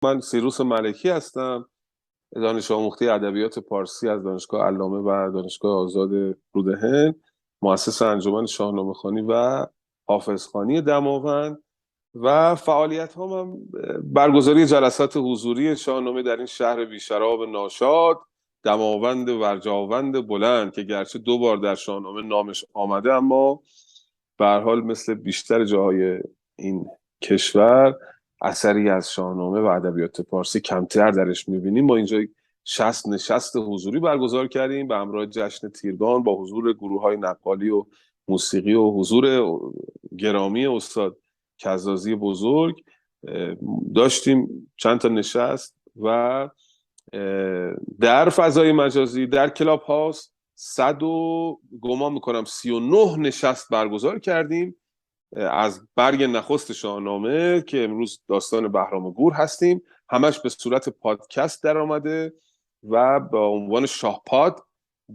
من سیروس ملکی هستم، دانش آموخته ادبیات پارسی از دانشگاه علامه و دانشگاه آزاد رودهن، مؤسس انجمن شاهنامه‌خوانی و حافظخوانی دماوند و فعالیت هم برگزاری جلسات حضوری شاهنامه در این شهر بیشراب ناشاد، دماوند ورجاوند بلند که گرچه 2 بار در شاهنامه نامش آمده، اما به هر حال مثل بیشتر جاهای این کشور اثری از شاهنامه و ادبیات پارسی کمتر درش می‌بینیم. ما اینجا 60 نشست حضوری برگزار کردیم به همراه جشن تیرگان با حضور گروه‌های نقالی و موسیقی و حضور گرامی استاد کزازی بزرگ. داشتیم چند تا نشست و در فضای مجازی در کلاب هاوس 39 نشست برگزار کردیم از برگ نخست شاهنامه که امروز داستان بهرام گور هستیم، همش به صورت پادکست در آمده و با عنوان شاهپاد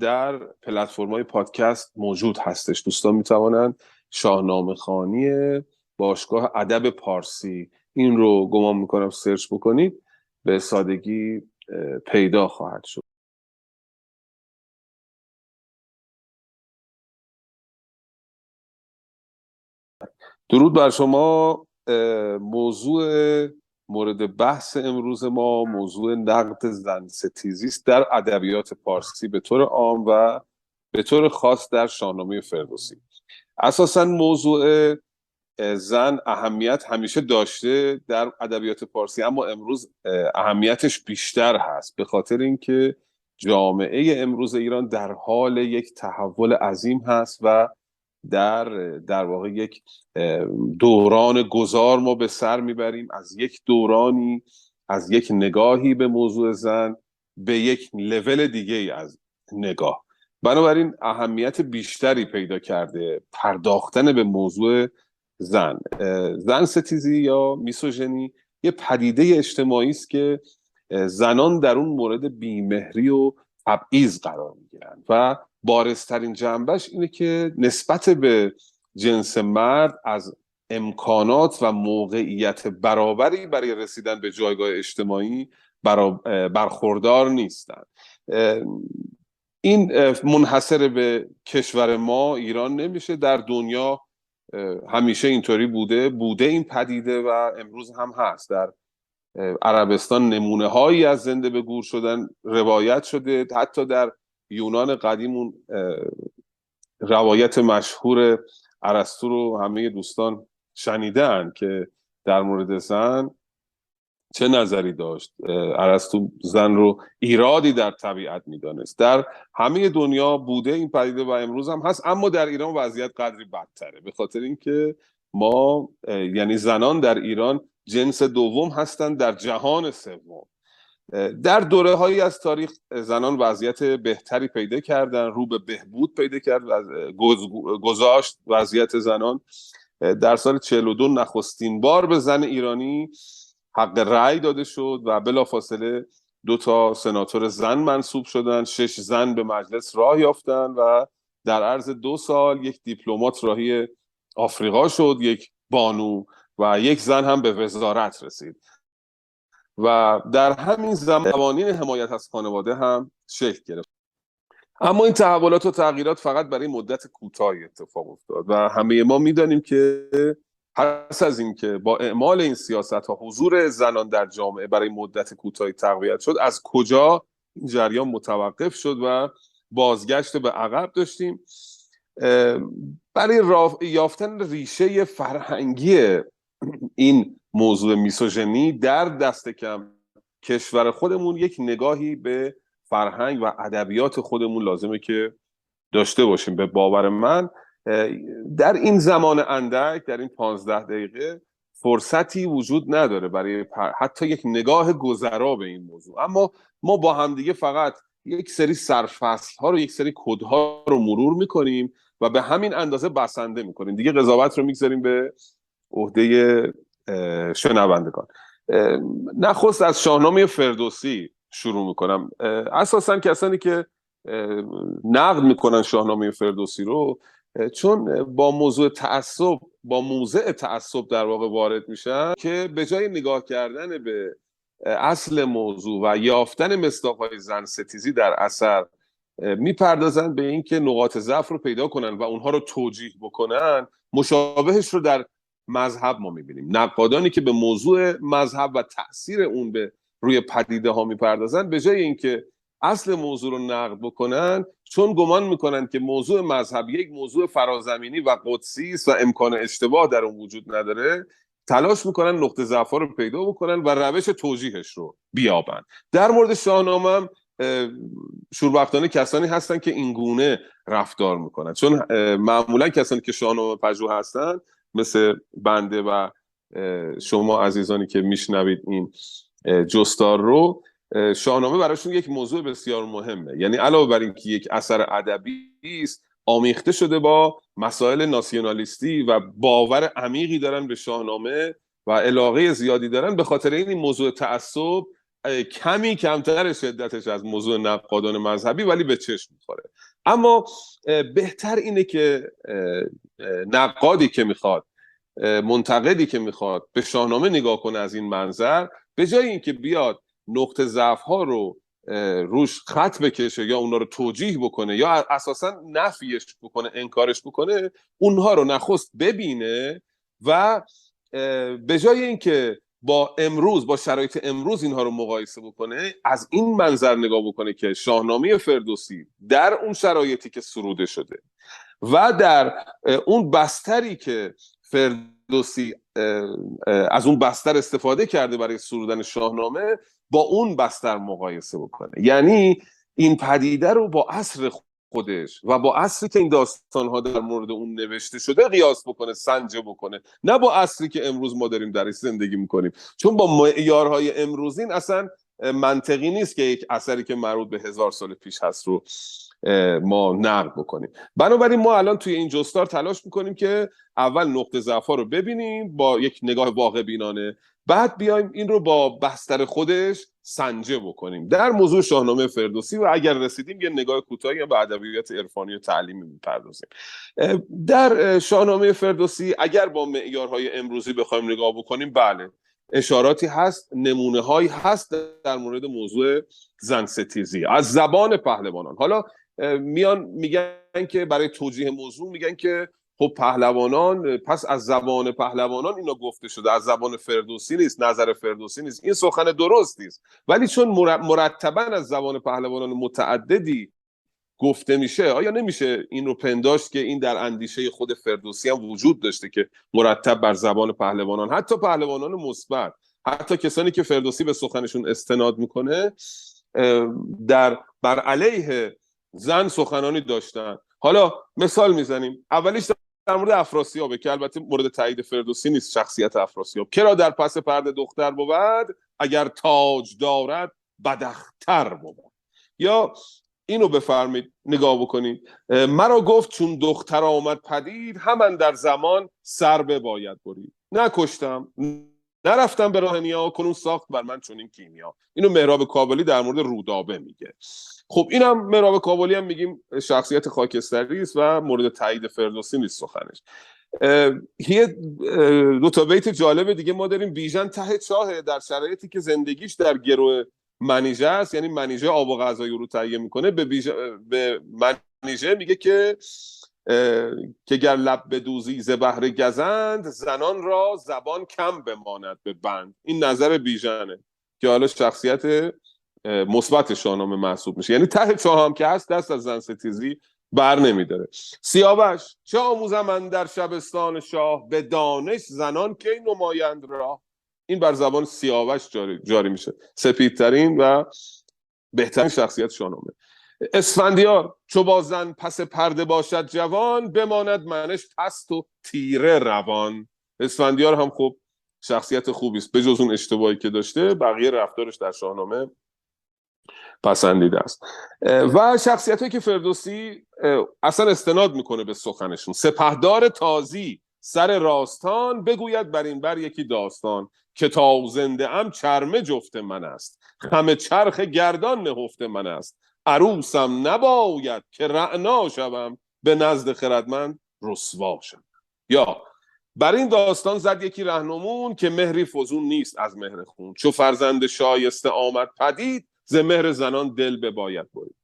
در پلتفرم‌های پادکست موجود هستش. دوستان میتوانند شاهنامه‌خوانی باشگاه ادب پارسی این رو گمان میکنم سرچ بکنید به سادگی پیدا خواهد شد. درود بر شما. موضوع مورد بحث امروز ما موضوع نقد زن ستیزی است در ادبیات پارسی به طور عام و به طور خاص در شاهنامه فردوسی. اساساً موضوع زن اهمیت همیشه داشته در ادبیات پارسی، اما امروز اهمیتش بیشتر هست به خاطر اینکه جامعه امروز ایران در حال یک تحول عظیم هست و در واقع یک دوران گذار ما به سر میبریم، از یک دورانی، از یک نگاهی به موضوع زن به یک لول دیگه ای از نگاه. بنابراین اهمیت بیشتری پیدا کرده پرداختن به موضوع زن ستیزی یا میسوژنی یه پدیده اجتماعی است که زنان در اون مورد بیمهری و تبعیض قرار میگیرن و بارزترین جنبش اینه که نسبت به جنس مرد از امکانات و موقعیت برابری برای رسیدن به جایگاه اجتماعی برخوردار نیستن. این منحصر به کشور ما ایران نمیشه، در دنیا همیشه اینطوری بوده این پدیده و امروز هم هست. در عربستان نمونه هایی از زنده به گور شدن روایت شده، حتی در یونان قدیم اون روایت مشهور ارسطو رو همه دوستان شنیدن که در مورد زن چه نظری داشت. ارسطو زن رو ایرادی در طبیعت میدانست. در همه دنیا بوده این پدیده و امروز هم هست، اما در ایران وضعیت قدری بدتره به خاطر اینکه ما یعنی زنان در ایران جنس دوم هستند در جهان سوم. در دوره هایی از تاریخ زنان وضعیت بهتری پیدا کردن، رو به بهبود پیدا کرد و گذاشت وضعیت زنان. در سال 42 نخستین بار به زن ایرانی حق رأی داده شد و بلافاصله 2 سناتور زن منصوب شدند، 6 زن به مجلس راه یافتند و در عرض 2 سال 1 دیپلمات راهی آفریقا شد، 1 بانو و 1 زن هم به وزارت رسید و در همین زمان قوانین حمایت از خانواده هم شکل گرفت. اما این تحولات و تغییرات فقط برای مدت کوتاهی اتفاق افتاد و همه ما میدانیم که پس از اینکه با اعمال این سیاست‌ها حضور زنان در جامعه برای مدت کوتاهی تقویت شد، از کجا این جریان متوقف شد و بازگشت به عقب داشتیم. برای یافتن ریشه فرهنگی این موضوع میسوژنی در دست کم کشور خودمون یک نگاهی به فرهنگ و ادبیات خودمون لازمه که داشته باشیم. به باور من در این زمان اندک، در این 15 دقیقه فرصتی وجود نداره برای حتی یک نگاه گذرا به این موضوع، اما ما با همدیگه فقط یک سری سرفصل ها رو، یک سری کد ها رو مرور میکنیم و به همین اندازه بسنده میکنیم دیگه. قضاوت رو میگذاریم به عهده شنوندگان. نخست از شاهنامه فردوسی شروع میکنم. اساسا کسانی که نقد میکنن شاهنامه فردوسی رو چون با موضع تعصب در واقع وارد میشن که به جای نگاه کردن به اصل موضوع و یافتن مصداق‌های زن ستیزی در اثر میپردازن به اینکه نقاط ضعف رو پیدا کنن و اونها رو توجیه بکنن. مشابهش رو در مذهب ما میبینیم. نقادانی که به موضوع مذهب و تأثیر اون به روی پدیده ها میپردازن، به جای اینکه اصل موضوع رو نقد بکنن، چون گمان میکنن که موضوع مذهب یک موضوع فرازمینی و قدسی است و امکان اشتباه در اون وجود نداره، تلاش میکنن نقطه ضعف رو پیدا بکنن و روش توجیهش رو بیابن. در مورد شاهنامه هم شوربختانه کسانی هستن که این گونه رفتار میکنن، چون معمولا کسانی که شاهنامه پژوه هستن مثل بنده و شما عزیزانی که میشنوید این جستار رو، شاهنامه براشون یک موضوع بسیار مهمه. یعنی علاوه بر اینکه یک اثر ادبی است، آمیخته شده با مسائل ناسیونالیستی و باور عمیقی دارن به شاهنامه و علاقه زیادی دارن. به خاطر این موضوع تعصب کمی کمتر شدتش از موضوع نقادان مذهبی ولی به چشم میخوره. اما بهتر اینه که نقادی که میخواد، منتقدی که میخواد به شاهنامه نگاه کنه از این منظر، به جای اینکه بیاد نقطه ضعف ها رو روش خط بکشه یا اونها رو توجیه بکنه یا اساسا نفیش بکنه، انکارش بکنه، اونها رو نخست ببینه و به جای اینکه با امروز، با شرایط امروز اینها رو مقایسه بکنه، از این منظر نگاه بکنه که شاهنامه فردوسی در اون شرایطی که سروده شده و در اون بستری که فردوسی از اون بستر استفاده کرده برای سرودن شاهنامه، با اون بستر مقایسه بکنه. یعنی این پدیده رو با عصر خودش و با عصری که این داستان‌ها در مورد اون نوشته شده قیاس بکنه، سنجه بکنه، نه با عصری که امروز ما داریم درش زندگی میکنیم. چون با معیارهای امروزین اصلا منطقی نیست که یک اثری که مربوط به 1000 سال پیش هست رو ما نقد بکنیم. بنابراین ما الان توی این جستار تلاش میکنیم که اول نقطه ضعف‌ها رو ببینیم با یک نگاه واقع بینانه، بعد بیایم این رو با بستر خودش سنجه بکنیم در موضوع شاهنامه فردوسی و اگر رسیدیم یه نگاه کوتاهی به ادبیات عرفانی و تعلیمی میپردازیم. در شاهنامه فردوسی اگر با معیارهای امروزی بخوایم نگاه بکنیم، بله اشاراتی هست، نمونه هایی هست در مورد موضوع زن ستیزی از زبان پهلوانان. حالا میان میگن که برای توجیه موضوع میگن که خب پهلوانان، پس از زبان پهلوانان اینا گفته شده، از زبان فردوسی نیست، نظر فردوسی نیست. این سخن درستی است، ولی چون مرتبا از زبان پهلوانان متعددی گفته میشه، آیا نمیشه این رو پنداشت که این در اندیشه خود فردوسی هم وجود داشته که مرتب بر زبان پهلوانان، حتی پهلوانان مثبت، حتی کسانی که فردوسی به سخنشون استناد میکنه، بر علیه زن سخنانی داشتن. حالا مثال میزنیم، اولیش در مورد افراسیابه که البته مورد تایید فردوسی نیست. شخصیت افراسیاب: کرا در پس پرده دختر بود، اگر تاج دارد بداختر بود. یا اینو بفرمید نگاه بکنید: مرا گفت چون دختر آمد پدید، همان در زمان سر بباید برید. نکشتم، نرفتم به راه نیا، کنون ساخت بر من چنین کیمیا. اینو مهراب کابلی در مورد رودابه میگه. خب اینم مهراب کابلی هم میگیم شخصیت خاکستری است و مورد تایید فردوسی نیست سخنش. دو تا بیت جالب دیگه ما داریم: بیژن ته چاه، در شرایطی که زندگیش در گرو منیژه است، یعنی منیژه آب و غذایی رو تهیه میکنه، به منیژه میگه که گر لب بدوزی ز بهر گزند، زنان را زبان کم بماند به بند. این نظر بیژنه که حالا شخصیت مثبت شاهنامه محسوب میشه. یعنی ته چاه هم که هست دست از زن ستیزی بر نمیداره. سیاوش: چه آموزم من در شبستان شاه، به دانش زنان کی نمایند راه. این بر زبان سیاوش جاری میشه، سپیدترین و بهترین شخصیت شاهنامه. اسفندیار: چو با زن پس پرده باشد جوان، بماند منش پست و تیره روان. اسفندیار هم خب شخصیت خوبی است، به جز اون اشتباهی که داشته بقیه رفتارش در شاهنامه پسندیده است. و شخصیتایی که فردوسی اصلا استناد میکنه به سخنشون: سپهدار تازی سر راستان، بگوید بر این بر یکی داستان. که تا زنده ام چرمه جفت من است، خم چرخ گردان نهفته من است. عروسم نباید که رعنا شوم، به نزد خردمند رسوا شوم. یا بر این داستان زد یکی رهنمون که مهری فزون نیست از مهر خون. چو فرزند شایسته آمد پدید ز مهر زنان دل بباید برید.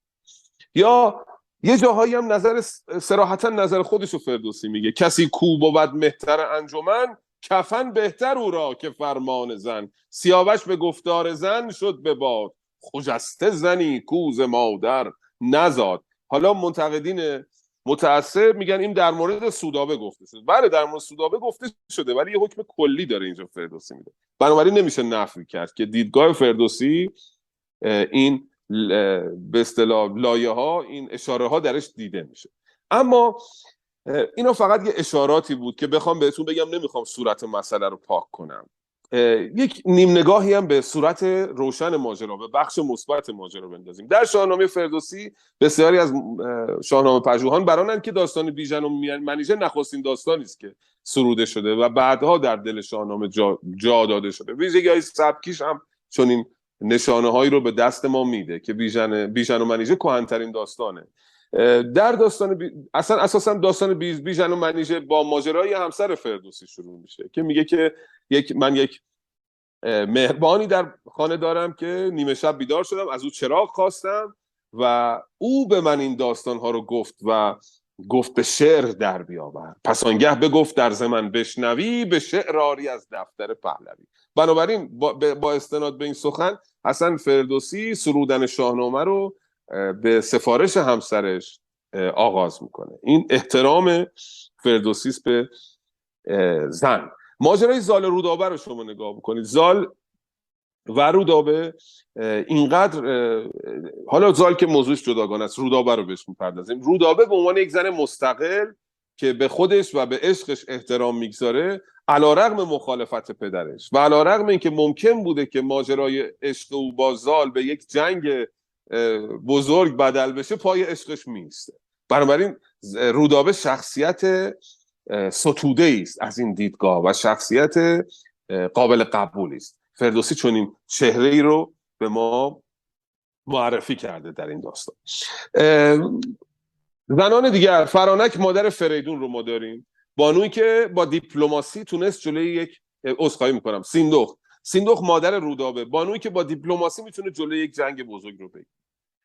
یا یه جاهایی هم صراحتا نظر خودشو فردوسی میگه کسی کو بود مهتر انجمن کفن بهتر او را که فرمان زن. سیاوش به گفتار زن شد به باد خجسته زنی کو ز مادر نزاد. حالا منتقدین متعصب میگن این در مورد سودابه گفته شده. بله در مورد سودابه گفته شده، ولی یه حکم کلی داره اینجا فردوسی میده، بنابراین نمیشه نفی کرد که دیدگاه فردوسی این به اصطلاح لایه ها، این اشاره ها درش دیده میشه. اما اینا فقط یه اشاراتی بود که بخوام بهتون بگم، نمیخوام صورت مسئله رو پاک کنم. یک نیم نگاهی هم به صورت روشن ماجرا، به بخش مثبت ماجرا بندازیم. در شاهنامه فردوسی بسیاری از شاهنامه پژوهان برانند که داستان بیژن و منیژه نخستین داستانی است که سروده شده و بعدها در دل شاهنامه جا داده شده. ویژگی‌های سبکیش هم چنین نشانه هایی رو به دست ما میده که بیژن و منیژه کهن‌ترین داستانه. در داستان اساسا داستان بیژن و منیژه با ماجرای همسر فردوسی شروع میشه که میگه که من یک مهربانی در خانه دارم که نیمه شب بیدار شدم، از او چراغ خواستم و او به من این داستان ها رو گفت به شعر در بیاور. پس آنگه بگفت در زمن بشنوی به شعر آری از دفتر پهلوی. بنابراین با استناد به این سخن حسن فردوسی سرودن شاهنامه رو به سفارش همسرش آغاز میکنه. این احترام فردوسی به زن. ماجرای زال رودابه رو شما نگاه بکنید. زال و رودابه اینقدر، حالا زال که موضوعش جداگانه است، رودابه رو بهش میپردازیم. رودابه به عنوان یک زن مستقل که به خودش و به عشقش احترام میگذاره، علیرغم مخالفت پدرش و علیرغم اینکه ممکن بوده که ماجرای عشق او با زال به یک جنگ بزرگ بدل بشه، پای عشقش میسته. بنابراین رودابه شخصیت ستوده است از این دیدگاه و شخصیت قابل قبولی است. فردوسی چنین چهره‌ای رو به ما معرفی کرده در این داستان. زنان دیگر، فرانک مادر فریدون رو ما داریم، بانویی که با دیپلماسی تونست جلوی یک عذرخواهی میکنم سیندخت مادر رودابه، بانویی که با دیپلماسی میتونه جلوی یک جنگ بزرگ رو بگیره.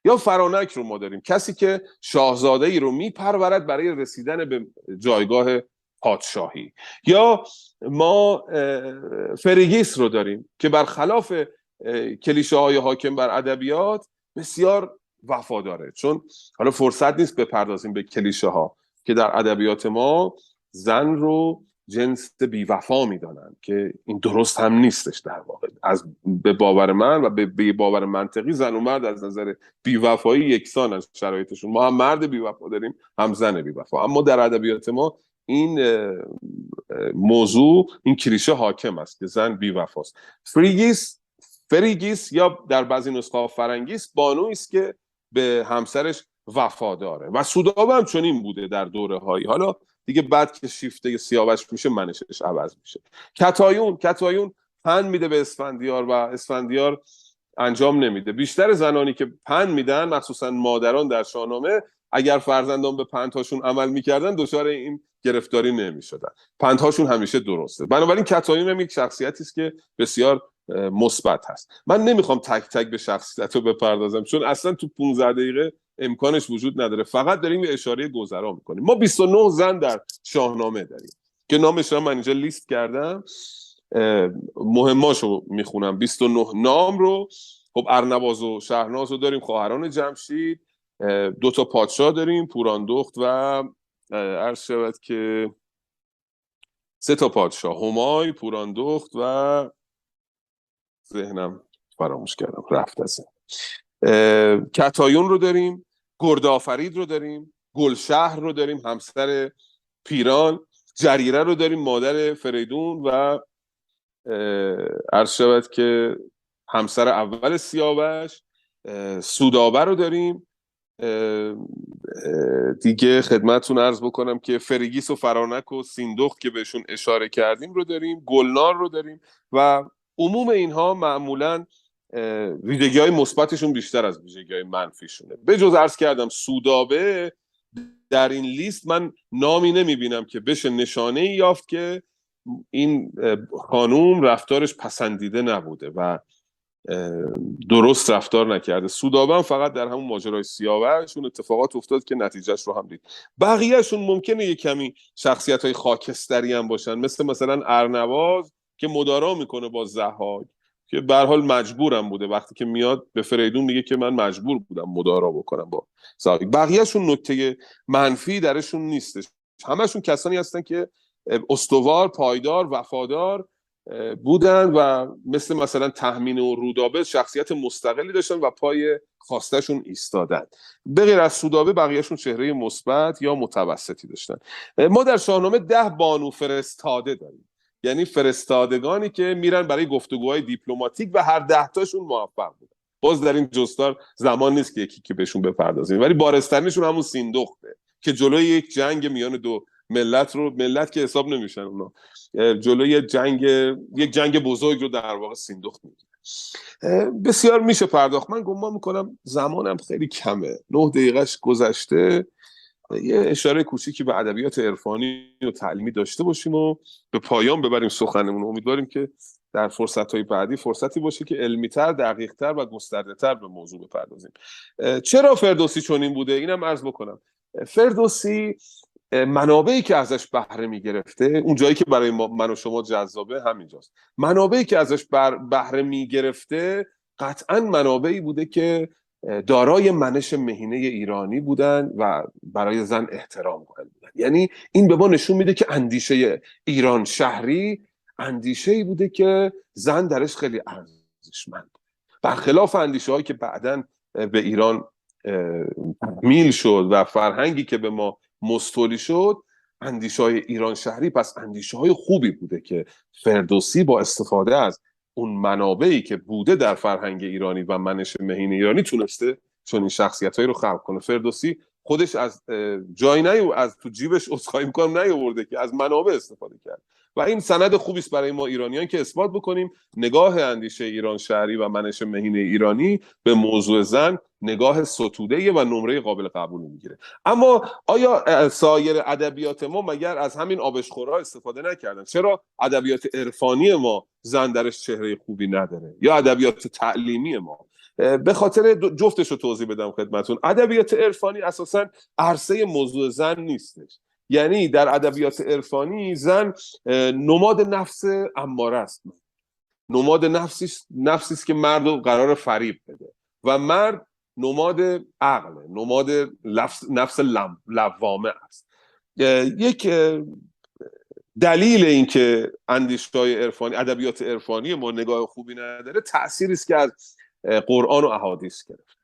یا فرانک رو ما داریم، کسی که شاهزاده‌ای رو میپرورد برای رسیدن به جایگاه پادشاهی. یا ما فریگیس رو داریم که برخلاف کلیشه های حاکم بر ادبیات بسیار وفاداره. چون حالا فرصت نیست بپردازیم به کلیشه ها که در ادبیات ما زن رو جنس بی‌وفا میدانن که این درست هم نیستش. در واقع به باور من و به باور منطقی زن و مرد از نظر بی‌وفایی یکسان از شرایطشون. ما هم مرد بی‌وفا داریم هم زن بی‌وفا، اما در ادبیات ما این موضوع، این کلیشه حاکم است که زن بی‌وفاست. فریگیس یا در بعضی نسخه‌ها فرنگیس بانویی است که به همسرش وفاداره و سودابه هم چنین بوده در دوره‌هایی. حالا دیگه بعد که شیفته سیاوش میشه منشش عوض میشه. کتایون پند میده به اسفندیار و اسفندیار انجام نمیده. بیشتر زنانی که پند میدن، مخصوصا مادران در شاهنامه، اگر فرزندان به پندهاشون عمل میکردن دچار این گرفتاری نمیشدن. پندهاشون همیشه درسته. بنابراین کتایون هم یک شخصیتی است که بسیار مثبت هست. من نمیخوام تک تک به شخصیت رو بپردازم چون اصلا تو 15 دقیقه امکانش وجود نداره، فقط داریم یه اشاره گذرا میکنیم. ما 29 زن در شاهنامه داریم که نامش رو من اینجا لیست کردم، مهماشو میخونم. 29 نام رو، خب ارنواز و شهرناز رو داریم، خواهران جمشید، 2 تا پادشاه داریم، پوراندخت و عرض شود که 3 تا پادشاه، همای، پوراندخت و ذهنم فراموش کردم رفت از کتایون رو داریم، گردآفرید رو داریم، گلشهر رو داریم همسر پیران، جریره رو داریم مادر فریدون و عرض شود که همسر اول سیاوش، سودابه رو داریم. دیگه خدمتتون عرض بکنم که فریگیس و فرانک و سیندخت که بهشون اشاره کردیم رو داریم، گلنار رو داریم و عموم اینها معمولاً ویژگی‌های مثبتشون بیشتر از ویژگی‌های منفیشونه. به جز عرض کردم سودابه در این لیست من نامی نمیبینم که بشه نشانه‌ای یافت که این خانوم رفتارش پسندیده نبوده و درست رفتار نکرده. سودابه هم فقط در همون ماجرای سیاوش اون اتفاقات افتاد که نتیجهش رو هم دید. بقیهشون ممکنه یه کمی شخصیت‌های خاکستری هم باشن، مثلا ارنواز که مدارا میکنه با ضحاک، که به هر حال مجبورم بوده، وقتی که میاد به فریدون میگه که من مجبور بودم مدارا بکنم با ضحاک. بقیهشون نکته منفی درشون نیستش، همشون کسانی هستن که استوار، پایدار، وفادار بودن و مثلا تهمینه و رودابه شخصیت مستقلی داشتن و پای خواستشون ایستادن. به غیر از سودابه بقیهشون چهره مثبت یا متوسطی داشتن. ما در شاهنامه 10 بانو فرستاده داریم، یعنی فرستادگانی که میرن برای گفتگوهای دیپلماتیک و هر 10 تاشون موفق بودن. باز در این جستار زمان نیست که یکی که بهشون بپردازیم، ولی بارستنیشون همون سیندخته که جلوی یک جنگ میان دو ملت که حساب نمیشن اونا، جلوی یک جنگ بزرگ رو در واقع سیندخت میگیره. بسیار میشه پرداخت. من گمان میکنم زمانم خیلی کمه، 9 دقیقهش گذشته. یه اشاره کوچیکی به ادبیات عرفانی و تعلیمی داشته باشیم و به پایان ببریم سخنمون. امیدواریم که در فرصت‌های بعدی فرصتی باشه که علمی‌تر، دقیق‌تر و گسترده‌تر به موضوع بپردازیم. چرا فردوسی چنین بوده؟ اینم عرض بکنم. فردوسی منابعی که ازش بهره میگرفته، اون جایی که برای من و شما جذابه همینجاست، منابعی که ازش بهره میگرفته قطعا منابعی بوده که دارای منش مهینه ایرانی بودن و برای زن احترام قائل بودن. یعنی این به ما نشون میده که اندیشه ایران شهری اندیشه‌ای بوده که زن درش خیلی ارزشمند، برخلاف اندیشه هایی که بعداً به ایران تحمیل شد و فرهنگی که به ما مستولی شد. اندیشه های ایران شهری پس اندیشه های خوبی بوده که فردوسی با استفاده از اون منابعی که بوده در فرهنگ ایرانی و منش مهین ایرانی تونسته چون این شخصیت هایی رو خلق کنه. فردوسی خودش از جای از تو جیبش عذرخواهی میکنم نیاورده که از منابع استفاده کرد و این سند خوبی است برای ما ایرانیان که اثبات بکنیم نگاه اندیشه ایران شهری و منش مهین ایرانی به موضوع زن نگاه ستوده‌ای و نمره قابل قبول میگیره. اما آیا سایر ادبیات ما مگر از همین آبشخورها استفاده نکردن؟ چرا ادبیات عرفانی ما زن درش چهره خوبی نداره یا ادبیات تعلیمی ما؟ به خاطر جفتش رو توضیح بدم خدمتون. ادبیات عرفانی اساساً عرصه موضوع زن نیستش. یعنی در ادبیات عرفانی زن نماد نفس اماره است، نماد نفسی است که مرد رو قرار فریب بده و مرد نماد عقل، نماد نفس لوامه است. یک دلیل این که اندیشه‌های عرفانی، ادبیات عرفانی ما نگاه خوبی نداره، تأثیری است که از قرآن و احادیث گرفت.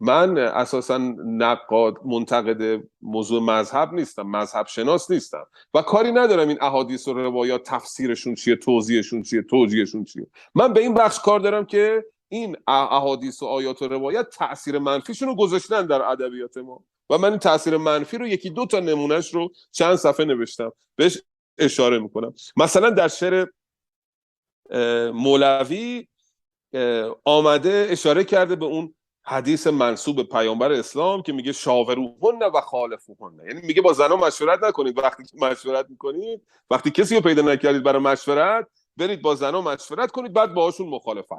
من اساسا نقاد منتقد موضوع مذهب نیستم، مذهب شناس نیستم و کاری ندارم این احادیث و روایات تفسیرشون چیه، توضیحشون چیه، توجیهشون چیه. من به این بخش کار دارم که این احادیث و آیات و روایات تأثیر منفیشون رو گذاشتن در ادبیات ما و من این تأثیر منفی رو یکی دو تا نمونهش رو چند صفحه نوشتم بهش اشاره میکنم. مثلا در شعر مولوی آمده اشاره کرده به اون حدیث منسوب به پیامبر اسلام که میگه شاوروهن و خالفوهن، یعنی میگه با زنا مشورت نکنید، وقتی که مشورت میکنید، وقتی کسی رو پیدا نکردید برای مشورت، برید با زنا مشورت کنید بعد باهاشون مخالفت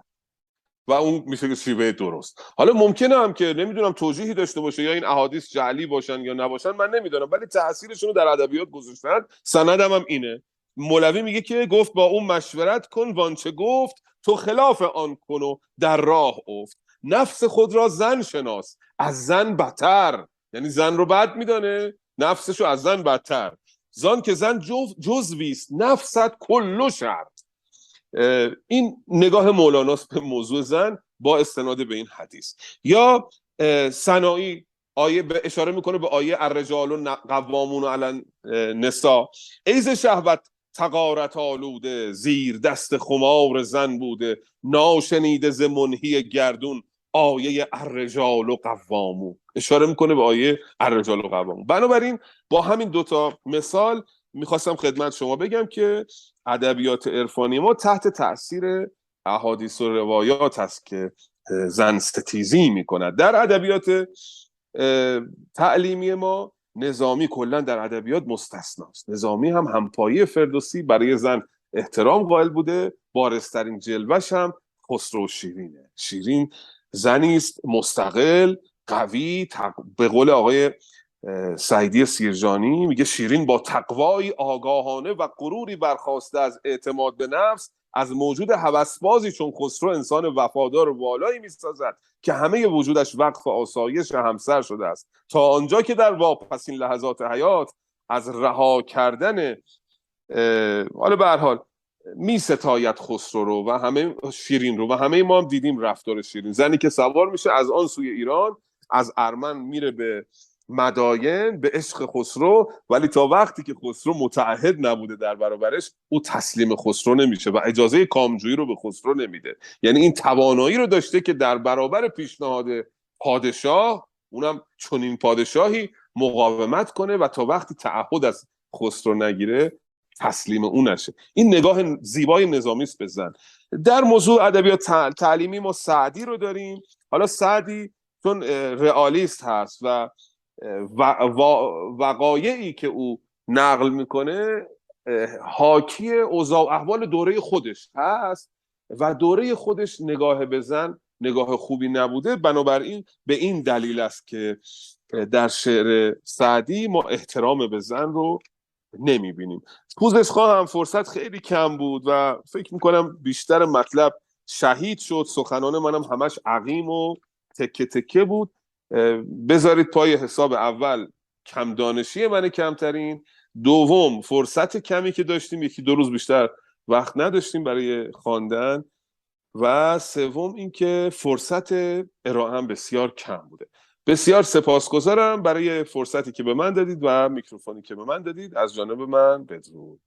و اون میشه شیوه درست. حالا ممکنه هم که نمیدونم توجیهی داشته باشه یا این احادیث جعلی باشن یا نباشن، من نمیدونم، ولی تاثیرشون رو در ادبیات گذاشتن. سندم هم اینه. مولوی میگه که گفت با اون مشورت کن وانچه گفت، تو خلاف آن کن و در راه افت. نفس خود را زن شناس از زن بدتر، یعنی زن رو بد میدانه، نفسشو از زن بدتر. زان که زن جزویست نفست کلو شر. این نگاه مولاناست به موضوع زن با استناد به این حدیث. یا سنایی آیه به اشاره میکنه به آیه الرجال قوامون علی النساء، ایز شهوت تغارت آلوده، زیر دست خمار زن بوده، ناشنیده ز منهی گردون آیه الرجال قوامون. اشاره میکنه به آیه الرجال قوامون. بنابراین با همین دوتا مثال میخواستم خدمت شما بگم که ادبیات عرفانی ما تحت تأثیر احادیث و روایات است که زن ستیزی میکند. در ادبیات تعلیمی ما نظامی کلا در ادبیات مستثناست. نظامی هم همپایی فردوسی برای زن احترام قائل بوده. بارزترین جلوش هم خسرو و شیرینه. شیرین زنی است مستقل، قوی، به قول آقای سعیدی سیرجانی میگه شیرین با تقوایی آگاهانه و غروری برخواسته از اعتماد به نفس، از موجود هوسبازی چون خسرو انسان وفادار و والایی میسازد که همه وجودش وقف آسایش همسر شده است، تا آنجا که در واپسین لحظات حیات از رها کردن حالا به هر حال می ستاید خسرو رو و همه شیرین رو. و همه ما هم دیدیم رفتار شیرین، زنی که سوار میشه از آن سوی ایران، از ارمن میره به مداین به عشق خسرو، ولی تا وقتی که خسرو متعهد نبوده در برابرش، او تسلیم خسرو نمیشه و اجازه کامجویی رو به خسرو نمیده. یعنی این توانایی رو داشته که در برابر پیشنهاد پادشاه، اونم چنین پادشاهی، مقاومت کنه و تا وقتی تعهد از خسرو نگیره تسلیم اون نشه. این نگاه زیبای نظامی است به زن. در موضوع ادبیات تعلیمی ما سعدی رو داریم. حالا سعدی چون رئالیست هست و وقایعی که او نقل میکنه حاکی اوضاع احوال دوره خودش هست و دوره خودش نگاه به زن نگاه خوبی نبوده. بنابراین به این دلیل است که در شعر سعدی ما احترام به زن رو نمیبینیم. خوزشخواه هم فرصت خیلی کم بود و فکر میکنم بیشتر مطلب شهید شد. سخنان منم همش عقیم و تکه تکه بود. بذارید پای حساب اول کم دانشی من کمترین، دوم فرصت کمی که داشتیم، یکی دو روز بیشتر وقت نداشتیم برای خواندن، و سوم اینکه فرصت ارائه هم بسیار کم بوده. بسیار سپاسگزارم برای فرصتی که به من دادید و میکروفونی که به من دادید. از جانب من بدرود.